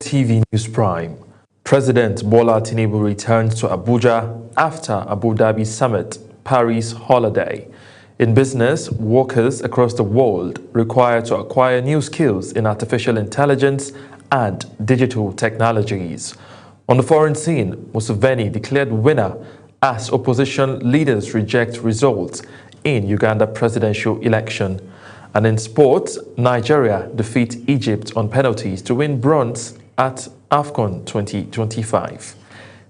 DSTV News Prime. President Bola Tinubu returns to Abuja after Abu Dhabi Summit, Paris holiday. In business, workers across the world require to acquire new skills in artificial intelligence and digital technologies. On the foreign scene, Museveni declared winner as opposition leaders reject results in Uganda presidential election. And in sports, Nigeria defeat Egypt on penalties to win bronze at AFCON 2025.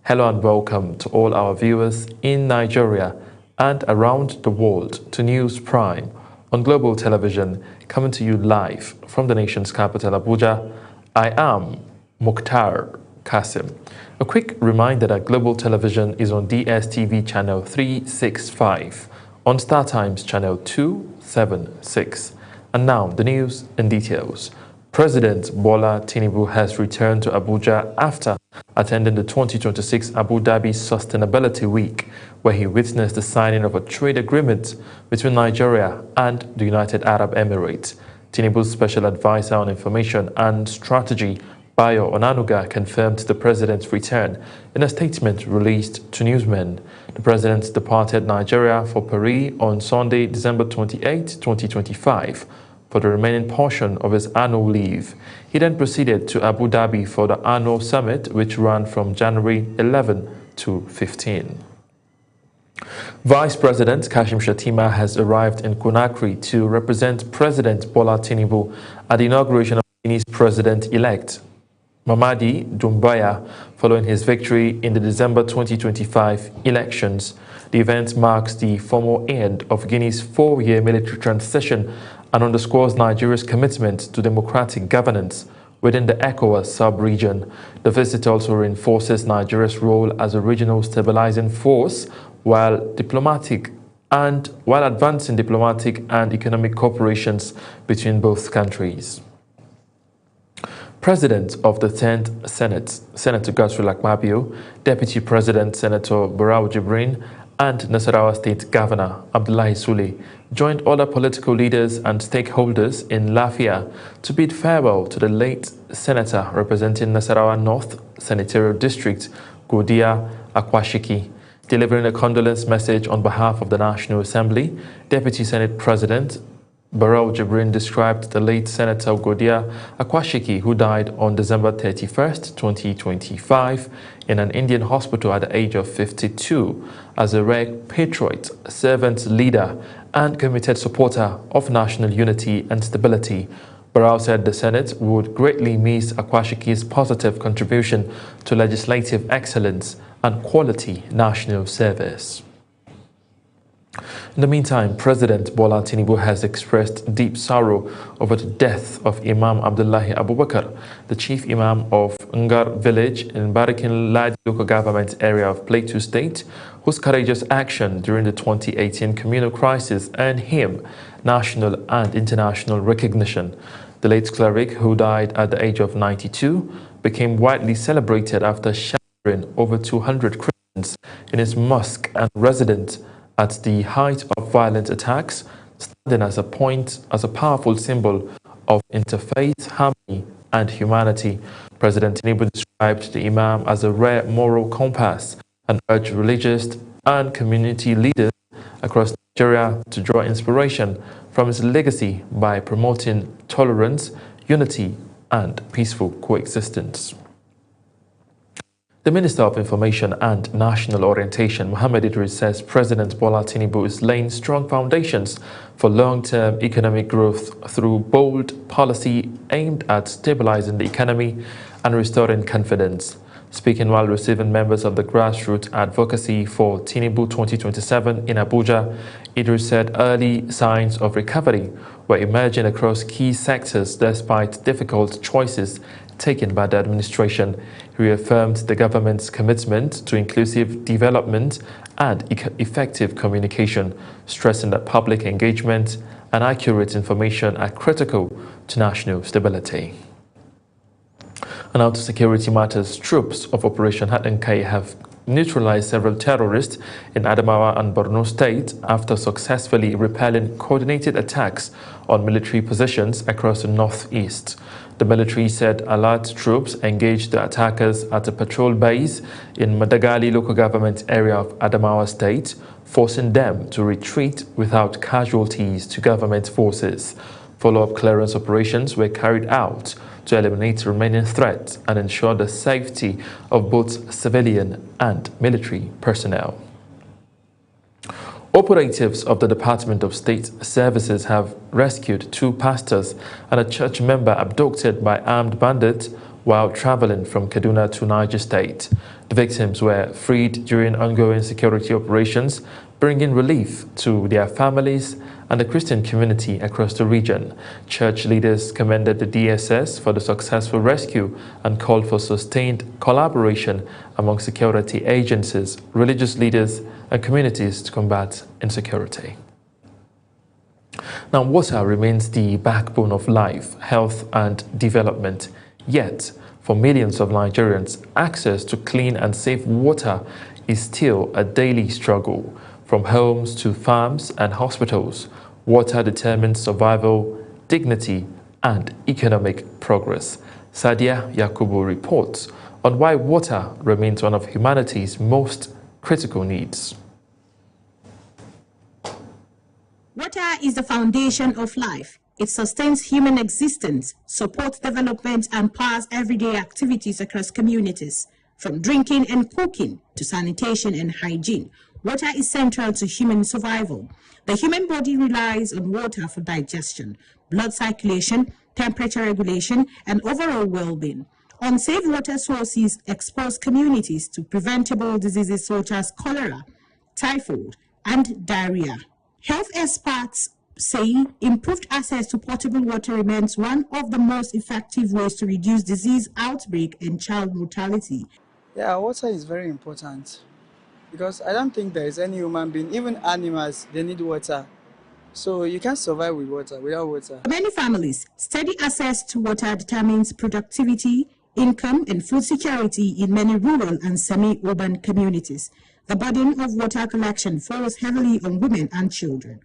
Hello and welcome to all our viewers in Nigeria and around the world to News Prime on Global Television, coming to you live from the nation's capital, Abuja. I am Mukhtar Kasim. A quick reminder that Global Television is on DSTV channel 365, on StarTimes channel 276. And now the news in details. President Bola Tinubu has returned to Abuja after attending the 2026 Abu Dhabi Sustainability Week, where he witnessed the signing of a trade agreement between Nigeria and the United Arab Emirates. Tinubu's special advisor on information and strategy, Bayo Onanuga, confirmed the president's return in a statement released to newsmen. The president departed Nigeria for Paris on Sunday, December 28, 2025, for the remaining portion of his annual leave. He then proceeded to Abu Dhabi for the annual summit, which ran from January 11 to 15. Vice President Kashim Shettima has arrived in Conakry to represent President Bola Tinubu at the inauguration of Guinea's president-elect, Mamadi Doumbouya, following his victory in the December 2025 elections. The event marks the formal end of Guinea's 4-year military transition and underscores Nigeria's commitment to democratic governance within the ECOWAS sub-region. The visit also reinforces Nigeria's role as a regional stabilizing force while advancing diplomatic and economic cooperations between both countries. President of the 10th Senate, Senator Godswill Akpabio, Deputy President Senator Barau Jibrin, and Nasarawa State Governor Abdullahi Sule joined other political leaders and stakeholders in Lafia to bid farewell to the late senator representing Nasarawa North Senatorial District, Godiya Akwashiki. Delivering a condolence message on behalf of the National Assembly, Deputy Senate President Barau Jibrin described the late Senator Godiya Akwashiki, who died on December 31, 2025, in an Indian hospital at the age of 52, as a rare patriot, servant leader, and committed supporter of national unity and stability. Barau said the Senate would greatly miss Akwashiki's positive contribution to legislative excellence and quality national service. In the meantime, President Bola Tinubu has expressed deep sorrow over the death of Imam Abdullahi Abubakar, the chief imam of Ngar village in Barikin Ladi local government area of Plateau State, whose courageous action during the 2018 communal crisis earned him national and international recognition. The late cleric, who died at the age of 92, became widely celebrated after showering over 200 Christians in his mosque and residence at the height of violent attacks, standing as a powerful symbol of interfaith harmony and humanity. President Tinubu described the Imam as a rare moral compass and urged religious and community leaders across Nigeria to draw inspiration from his legacy by promoting tolerance, unity, and peaceful coexistence. The Minister of Information and National Orientation, Mohammed Idris, says President Bola Tinubu is laying strong foundations for long-term economic growth through bold policy aimed at stabilizing the economy and restoring confidence. Speaking while receiving members of the grassroots advocacy for Tinubu 2027 in Abuja, Idris said early signs of recovery were emerging across key sectors despite difficult choices taken by the administration. He reaffirmed the government's commitment to inclusive development and effective communication, stressing that public engagement and accurate information are critical to national stability. And now to security matters. Troops of Operation Haɗin Kai have neutralized several terrorists in Adamawa and Borno State after successfully repelling coordinated attacks on military positions across the northeast. The military said alert troops engaged the attackers at a patrol base in Madagali local government area of Adamawa State, forcing them to retreat without casualties to government forces. Follow-up clearance operations were carried out to eliminate remaining threats and ensure the safety of both civilian and military personnel. Operatives of the Department of State Services have rescued 2 pastors and a church member abducted by armed bandits while traveling from Kaduna to Niger State. The victims were freed during ongoing security operations, bringing relief to their families and the Christian community across the region. Church leaders commended the DSS for the successful rescue and called for sustained collaboration among security agencies, religious leaders, and communities to combat insecurity. Now, water remains the backbone of life, health, and development. Yet, for millions of Nigerians, access to clean and safe water is still a daily struggle. From homes to farms and hospitals, water determines survival, dignity, and economic progress. Sadia Yakubu reports on why water remains one of humanity's most critical needs. Water is the foundation of life. It sustains human existence, supports development, and powers everyday activities across communities. From drinking and cooking to sanitation and hygiene, water is central to human survival. The human body relies on water for digestion, blood circulation, temperature regulation, and overall well-being. Unsafe water sources expose communities to preventable diseases such as cholera, typhoid, and diarrhea. Health experts say improved access to potable water remains one of the most effective ways to reduce disease outbreak and child mortality. Yeah, water is very important because I don't think there is any human being, even animals, they need water. So you can't survive with water, without water. For many families, steady access to water determines productivity, income, and food security in many rural and semi-urban communities. The burden of water collection falls heavily on women and children.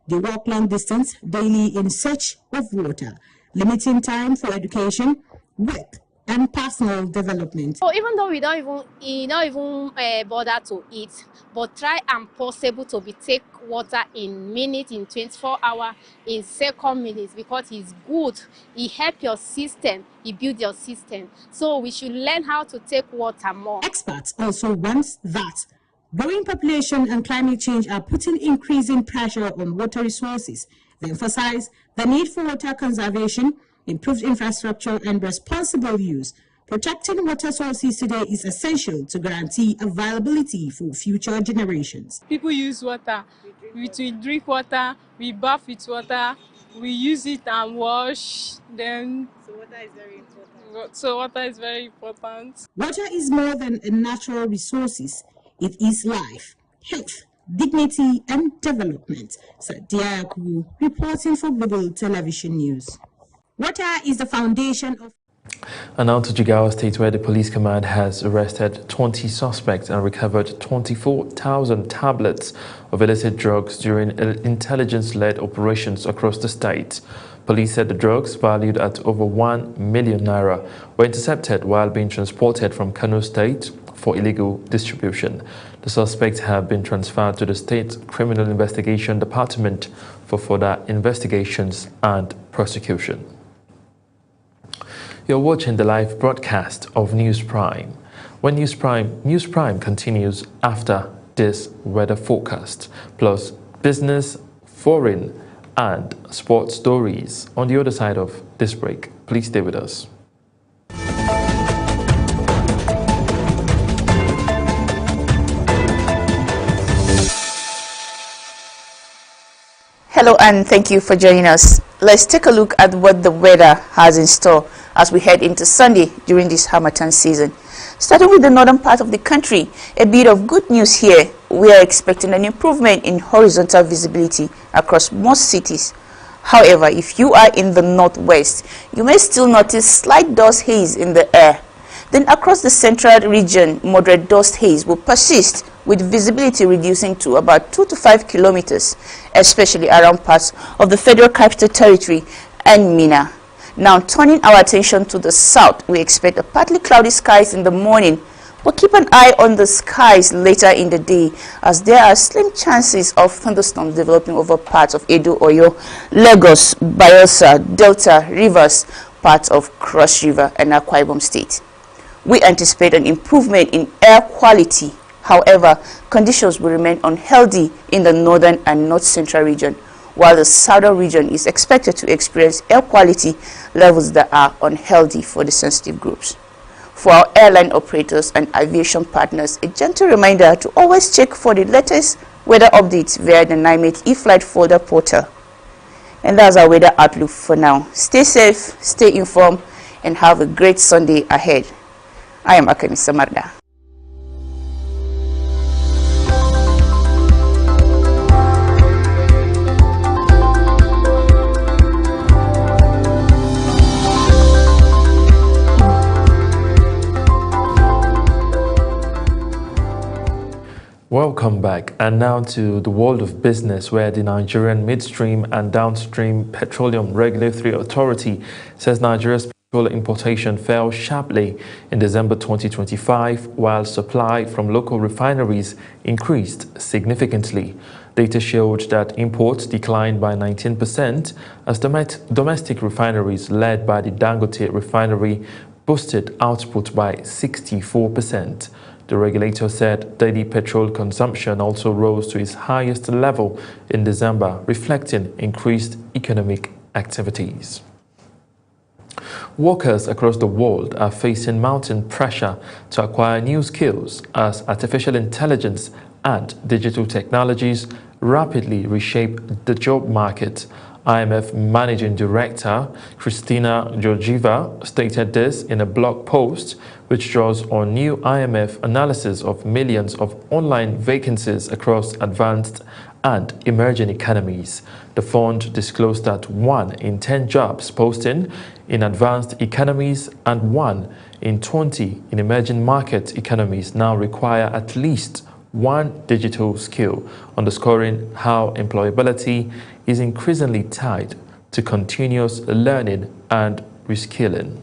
They walk long distance daily in search of water, limiting time for education, work, and personal development. So even though we don't even bother to eat, but try and possible to take water in minutes, in 24 hours, in second minutes, because it's good. It helps your system, it builds your system. So we should learn how to take water more. Experts also want that growing population and climate change are putting increasing pressure on water resources. They emphasize the need for water conservation, improved infrastructure, and responsible use. Protecting water sources today is essential to guarantee availability for future generations. People use water. We drink water, we bath with water, we use it and wash. Then so water is very important. Water is very important. Water is more than a natural resource. It is life, health, dignity, and development. Sadia Yakubu, reporting for Global Television News. Water is the foundation of... And now to Jigawa State, where the police command has arrested 20 suspects and recovered 24,000 tablets of illicit drugs during intelligence-led operations across the state. Police said the drugs, valued at over 1 million naira, were intercepted while being transported from Kano State for illegal distribution. The suspects have been transferred to the State Criminal Investigation Department for further investigations and prosecution. You're watching the live broadcast of News Prime. When News Prime continues after this weather forecast, plus business, foreign, and sports stories on the other side of this break. Please stay with us. Hello and thank you for joining us. Let's take a look at what the weather has in store as we head into Sunday during this Harmattan season. Starting with the northern part of the country, a bit of good news here. We are expecting an improvement in horizontal visibility across most cities. However, if you are in the northwest, you may still notice slight dust haze in the air. Then across the central region, moderate dust haze will persist, with visibility reducing to about 2 to 5 kilometers, especially around parts of the Federal Capital Territory and Minna. Now, turning our attention to the south, we expect a partly cloudy skies in the morning, but keep an eye on the skies later in the day, as there are slim chances of thunderstorms developing over parts of Edo, Oyo, Lagos, Bayelsa, Delta, Rivers, parts of Cross River and Akwa Ibom State. We anticipate an improvement in air quality. However, conditions will remain unhealthy in the northern and north central region, while the southern region is expected to experience air quality levels that are unhealthy for the sensitive groups. For our airline operators and aviation partners, a gentle reminder to always check for the latest weather updates via the NIMET eFlight folder portal. And that's our weather outlook for now. Stay safe, stay informed, and have a great Sunday ahead. I am Akani Samarda. Welcome back, and now to the world of business, where the Nigerian Midstream and Downstream Petroleum Regulatory Authority says Nigeria's petrol importation fell sharply in December 2025, while supply from local refineries increased significantly. Data showed that imports declined by 19% as domestic refineries led by the Dangote refinery boosted output by 64%. The regulator said daily petrol consumption also rose to its highest level in December, reflecting increased economic activities. Workers across the world are facing mounting pressure to acquire new skills as artificial intelligence and digital technologies rapidly reshape the job market. IMF Managing Director Kristalina Georgieva stated this in a blog post which draws on new IMF analysis of millions of online vacancies across advanced and emerging economies. The fund disclosed that 1 in 10 jobs posting in advanced economies and 1 in 20 in emerging market economies now require at least one digital skill, underscoring how employability is increasingly tied to continuous learning and reskilling.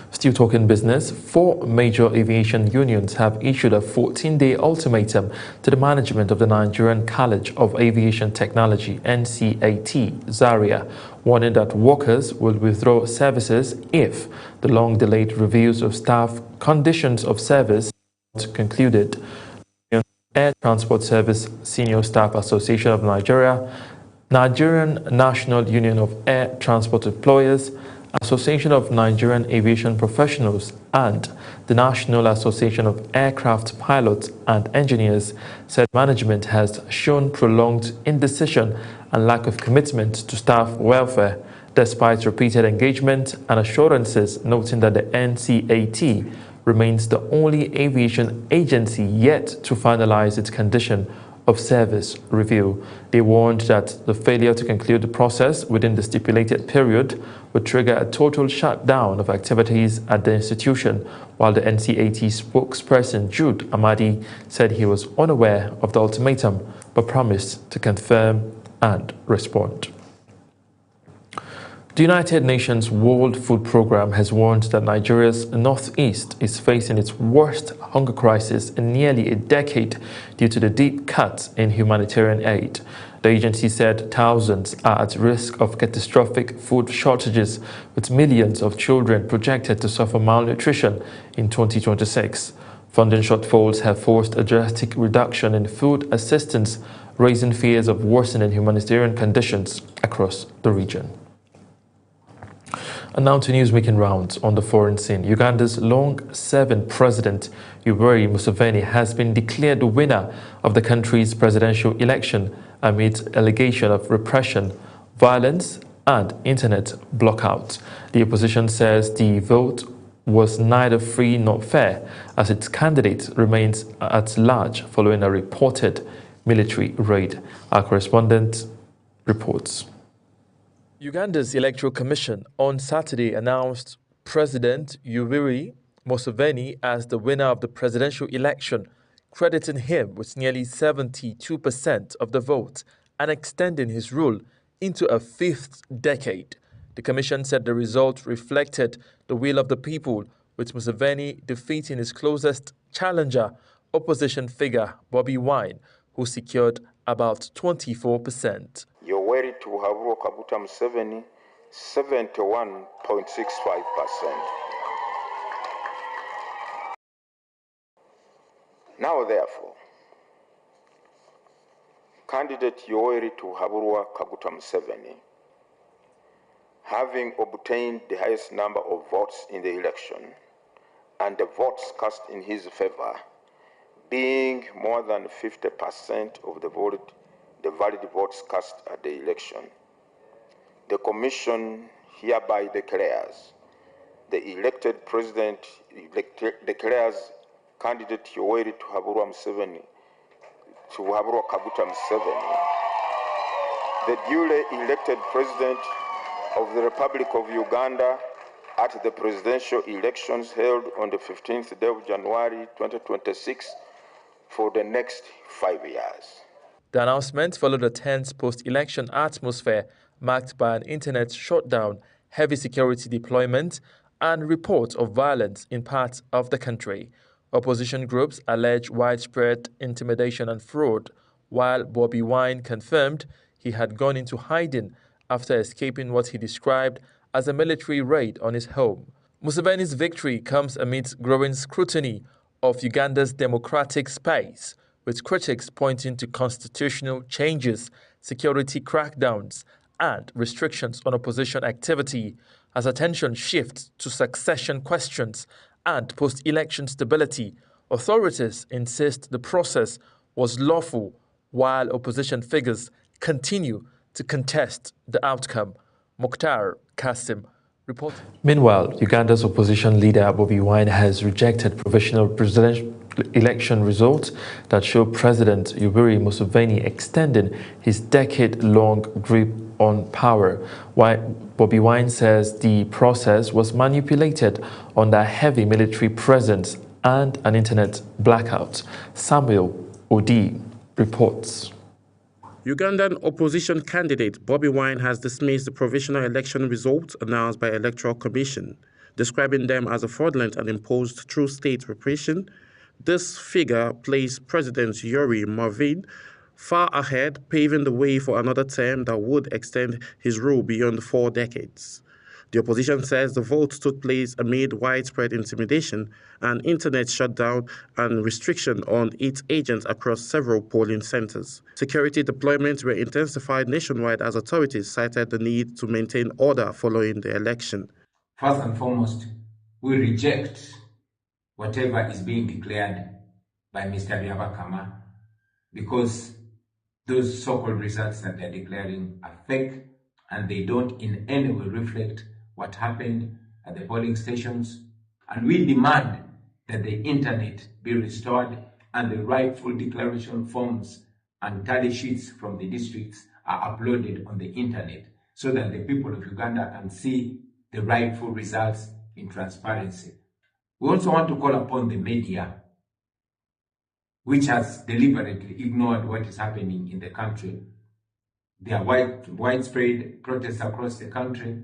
Still talking business, 4 major aviation unions have issued a 14-day ultimatum to the management of the Nigerian College of Aviation Technology, NCAT, Zaria, warning that workers will withdraw services if the long-delayed reviews of staff conditions of service concluded. Air Transport Service Senior Staff Association of Nigeria, Nigerian National Union of Air Transport Employers, Association of Nigerian Aviation Professionals, and the National Association of Aircraft Pilots and Engineers said management has shown prolonged indecision and lack of commitment to staff welfare, despite repeated engagement and assurances, noting that the NCAT remains the only aviation agency yet to finalize its condition of service review. They warned that the failure to conclude the process within the stipulated period would trigger a total shutdown of activities at the institution, while the NCAT spokesperson Jude Amadi said he was unaware of the ultimatum but promised to confirm and respond. The United Nations World Food Programme has warned that Nigeria's northeast is facing its worst hunger crisis in nearly a decade due to the deep cuts in humanitarian aid. The agency said thousands are at risk of catastrophic food shortages, with millions of children projected to suffer malnutrition in 2026. Funding shortfalls have forced a drastic reduction in food assistance, raising fears of worsening humanitarian conditions across the region. And now to news making rounds on the foreign scene. Uganda's long-serving president, Yoweri Museveni, has been declared the winner of the country's presidential election amid allegation of repression, violence, and internet blockout. The opposition says the vote was neither free nor fair, as its candidate remains at large following a reported military raid. Our correspondent reports. Uganda's Electoral Commission on Saturday announced President Yoweri Museveni as the winner of the presidential election, crediting him with nearly 72% of the vote and extending his rule into a fifth decade. The commission said the result reflected the will of the people, with Museveni defeating his closest challenger, opposition figure Bobi Wine, who secured about 24%. Yoweri Kaguta Museveni, 71.65%. Now, therefore, candidate Yoweri Kaguta Museveni, having obtained the highest number of votes in the election and the votes cast in his favor being more than 50% of the valid votes cast at the election, the Commission hereby declares the elected president declares candidate Yoweri Kaguta Museveni the duly elected president of the Republic of Uganda at the presidential elections held on the 15th day of January 2026 for the next 5 years. The announcement followed a tense post-election atmosphere marked by an internet shutdown, heavy security deployment, and reports of violence in parts of the country. Opposition groups allege widespread intimidation and fraud, while Bobi Wine confirmed he had gone into hiding after escaping what he described as a military raid on his home. Museveni's victory comes amidst growing scrutiny of Uganda's democratic space, with critics pointing to constitutional changes, security crackdowns, and restrictions on opposition activity as attention shifts to succession questions and post-election stability. Authorities insist the process was lawful, while opposition figures continue to contest the outcome. Mukhtar Kasim reported. Meanwhile, Uganda's opposition leader Bobi Wine has rejected provisional presidential election results that show President Yoweri Museveni extending his decade-long grip on power. Bobi Wine says the process was manipulated under heavy military presence and an internet blackout. Samuel Odi reports. Ugandan opposition candidate Bobi Wine has dismissed the provisional election results announced by Electoral Commission, describing them as a fraudulent and imposed through state repression. This figure placed President Yoweri Museveni far ahead, paving the way for another term that would extend his rule beyond 4 decades. The opposition says the vote took place amid widespread intimidation, an internet shutdown, and restriction on its agents across several polling centers. Security deployments were intensified nationwide as authorities cited the need to maintain order following the election. First and foremost, we reject whatever is being declared by Mr. Byabakama, because those so-called results that they're declaring are fake, and they don't in any way reflect what happened at the polling stations. And we demand that the internet be restored and the rightful declaration forms and tally sheets from the districts are uploaded on the internet so that the people of Uganda can see the rightful results in transparency. We also want to call upon the media, which has deliberately ignored what is happening in the country. There are widespread protests across the country,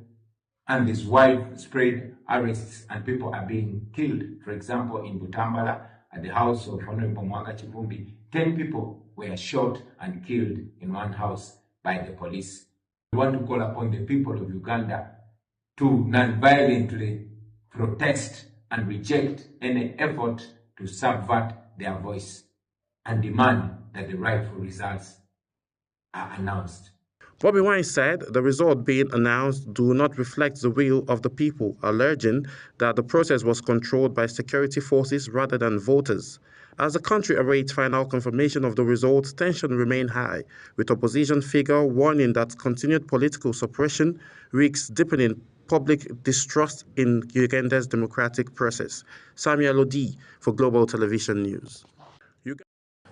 and there's widespread arrests, and people are being killed. For example, in Butambala, at the house of Honorable Mwanga Chivumbi, 10 people were shot and killed in one house by the police. We want to call upon the people of Uganda to non-violently protest and reject any effort to subvert their voice and demand that the rightful results are announced. Bobi Wine said the results being announced do not reflect the will of the people, alleging that the process was controlled by security forces rather than voters. As the country awaits final confirmation of the results, tension remains high, with opposition figures warning that continued political suppression risks deepening public distrust in Uganda's democratic process. Samuel Odi for Global Television News.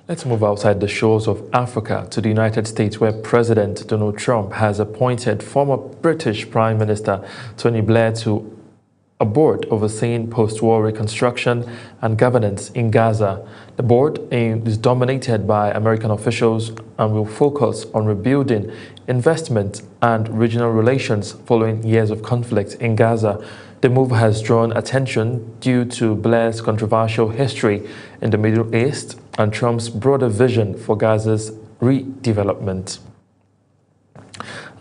Let's move outside the shores of Africa to the United States, where President Donald Trump has appointed former British Prime Minister Tony Blair to a board overseeing post-war reconstruction and governance in Gaza. The board is dominated by American officials and will focus on rebuilding investment and regional relations following years of conflict in Gaza. The move has drawn attention due to Blair's controversial history in the Middle East and Trump's broader vision for Gaza's redevelopment.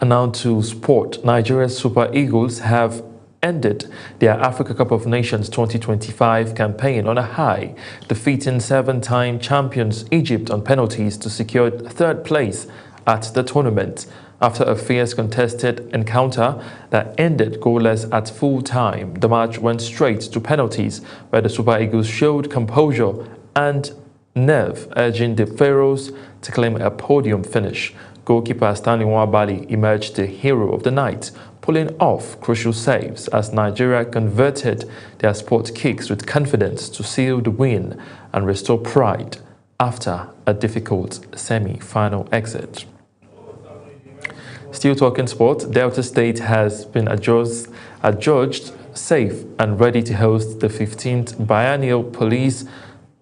And now to sport. Nigeria's Super Eagles have ended their Africa Cup of Nations 2025 campaign on a high, defeating seven-time champions Egypt on penalties to secure third place at the tournament. After a fierce contested encounter that ended goalless at full time, the match went straight to penalties, where the Super Eagles showed composure and nerve, urging the Pharaohs to claim a podium finish. Goalkeeper Stanley Nwabali emerged the hero of the night, pulling off crucial saves as Nigeria converted their sport kicks with confidence to seal the win and restore pride after a difficult semi-final exit. Still talking sport, Delta State has been adjudged safe and ready to host the 15th Biennial Police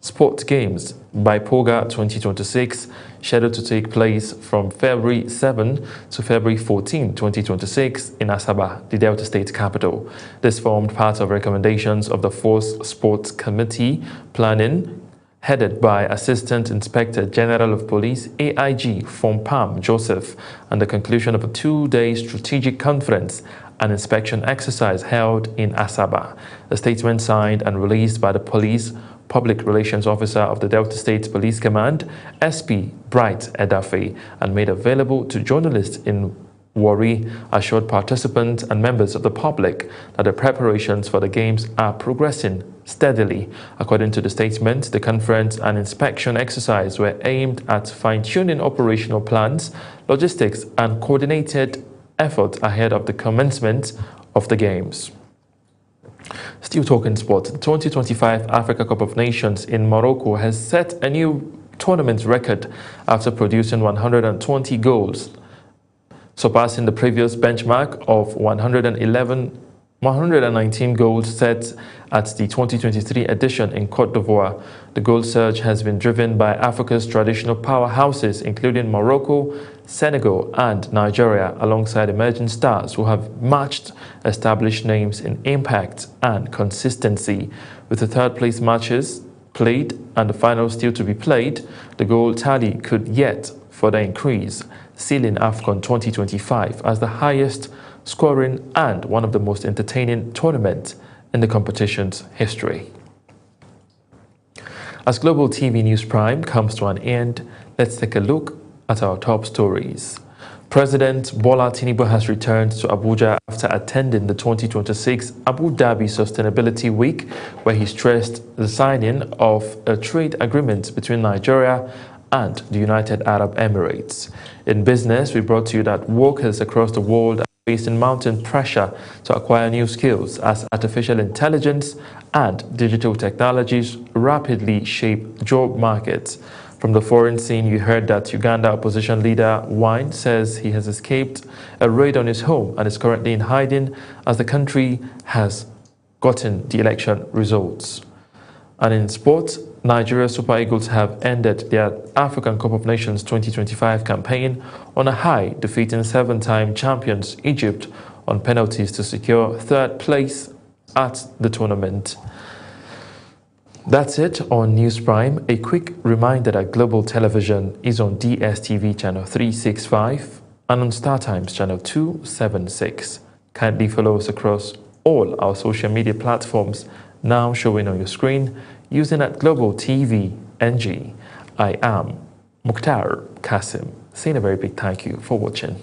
Sports Games BIPOGA 2026, scheduled to take place from February 7 to February 14, 2026 in Asaba, the Delta State capital. This formed part of recommendations of the Force Sports Committee Planning, headed by Assistant Inspector General of Police AIG Fompam Joseph, and the conclusion of a two-day strategic conference and inspection exercise held in Asaba. The statement signed and released by the Police Public Relations Officer of the Delta State Police Command, SP Bright Edafe, and made available to journalists in Warri, assured participants and members of the public that the preparations for the games are progressing steadily. According to the statement, the conference and inspection exercise were aimed at fine-tuning operational plans, logistics, and coordinated effort ahead of the commencement of the games. Still talking sport, the 2025 Africa Cup of Nations in Morocco has set a new tournament record after producing 120 goals, surpassing the previous benchmark of 119 goals set at the 2023 edition in Côte d'Ivoire. The goal surge has been driven by Africa's traditional powerhouses, including Morocco, Senegal, and Nigeria, alongside emerging stars who have matched established names in impact and consistency. With the third-place matches played and the final still to be played, the goal tally could yet further increase, sealing AFCON 2025 as the highest scoring and one of the most entertaining tournaments in the competition's history. As Global TV News Prime comes to an end, let's take a look at our top stories. President Bola Tinubu has returned to Abuja after attending the 2026 Abu Dhabi Sustainability Week, where he stressed the signing of a trade agreement between Nigeria and the United Arab Emirates. In business, we brought to you that workers across the world are facing mounting pressure to acquire new skills as artificial intelligence and digital technologies rapidly shape job markets. From the foreign scene, you heard that Uganda opposition leader Wine says he has escaped a raid on his home and is currently in hiding as the country has gotten the election results. And in sports, Nigeria Super Eagles have ended their African Cup of Nations 2025 campaign on a high, defeating seven-time champions Egypt on penalties to secure third place at the tournament. That's it on News Prime. A quick reminder that Global Television is on DSTV channel 365 and on StarTimes channel 276. Kindly follow us across all our social media platforms now showing on your screen using at Global TV NG. I am Mukhtar Kasim, saying a very big thank you for watching.